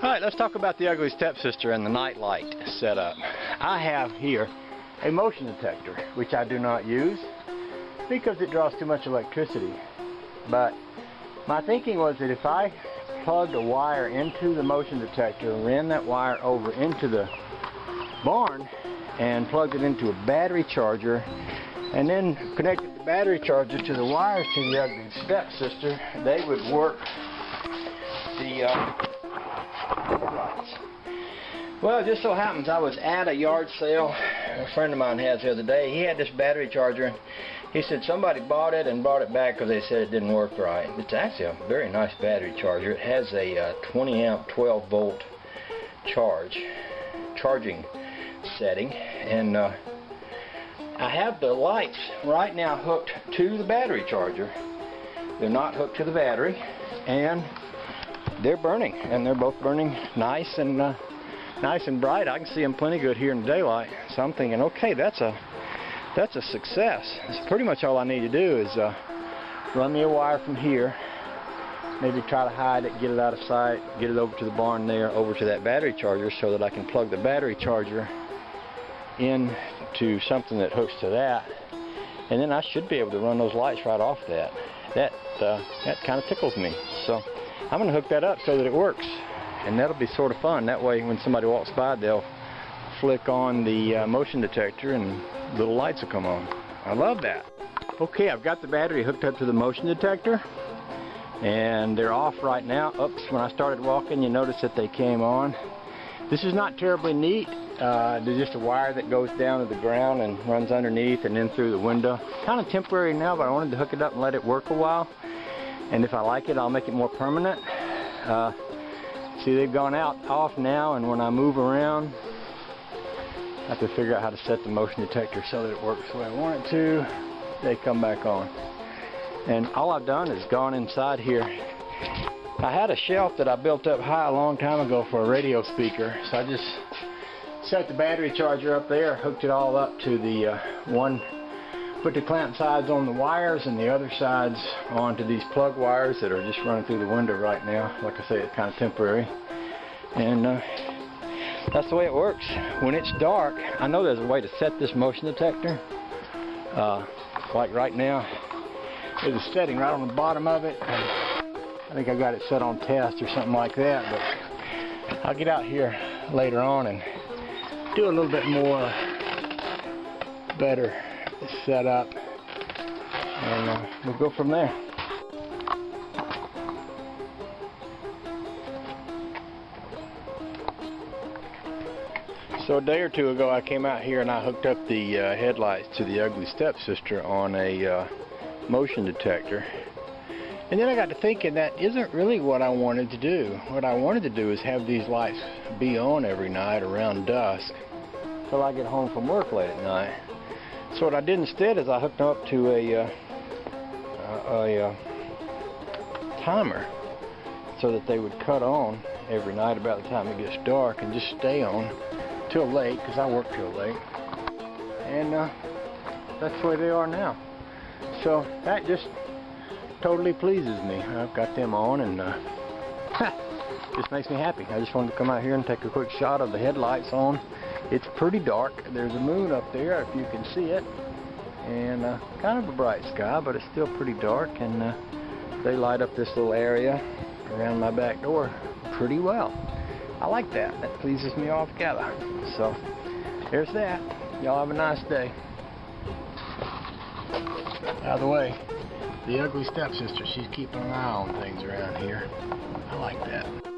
Alright, let's talk about the Ugly Stepsister and the night light setup. I have here a motion detector, which I do not use because it draws too much electricity. But my thinking was that if I plugged a wire into the motion detector, ran that wire over into the barn and plugged it into a battery charger, and then connected the battery charger to the wires to the Ugly Stepsister, they would work the lights. Well, it just so happens I was at a yard sale a friend of mine has the other day. He had this battery charger. He said somebody bought it and brought it back because they said it didn't work right. It's actually a very nice battery charger. It has a 20 amp 12 volt charging setting, and I have the lights right now hooked to the battery charger. They're not hooked to the battery, and they're burning, and they're both burning nice and bright. I can see them plenty good here in the daylight. So I'm thinking, okay, that's a success. That's pretty much all I need to do is run me a wire from here, maybe try to hide it, get it out of sight, get it over to the barn there, over to that battery charger, so that I can plug the battery charger into something that hooks to that, and then I should be able to run those lights right off that. That kind of tickles me. So I'm going to hook that up so that it works, and that'll be sort of fun. That way when somebody walks by, they'll flick on the motion detector and little lights will come on. I love that. Okay, I've got the battery hooked up to the motion detector, and they're off right now. Oops, when I started walking, you notice that they came on. This is not terribly neat. There's just a wire that goes down to the ground and runs underneath and in through the window. Kind of temporary now, but I wanted to hook it up and let it work a while. And if I like it, I'll make it more permanent. See, they've gone off now, and when I move around, I have to figure out how to set the motion detector so that it works the way I want it to. They come back on. And all I've done is gone inside here. I had a shelf that I built up high a long time ago for a radio speaker, so I just set the battery charger up there, hooked it all up to the one, put the clamp sides on the wires and the other sides onto these plug wires that are just running through the window right now. Like I say, it's kind of temporary. And that's the way it works. When it's dark, I know there's a way to set this motion detector. Like right now, there's a setting right on the bottom of it. I think I got it set on test or something like that, but I'll get out here later on and do a little bit more better setup, and we'll go from there. So a day or two ago, I came out here and I hooked up the headlights to the Ugly Stepsister on a motion detector. And then I got to thinking, that isn't really what I wanted to do. What I wanted to do is have these lights be on every night around dusk till I get home from work late at night. So what I did instead is I hooked them up to a timer so that they would cut on every night about the time it gets dark and just stay on till late, because I work till late. And that's the way they are now. So that just totally pleases me. I've got them on, and just makes me happy. I just wanted to come out here and take a quick shot of the headlights on. It's pretty dark. There's a moon up there, if you can see it, and kind of a bright sky, but it's still pretty dark, and they light up this little area around my back door pretty well. I like that. That pleases me altogether. So there's that. Y'all have a nice day. By the way, the Ugly Stepsister, she's keeping an eye on things around here. I like that.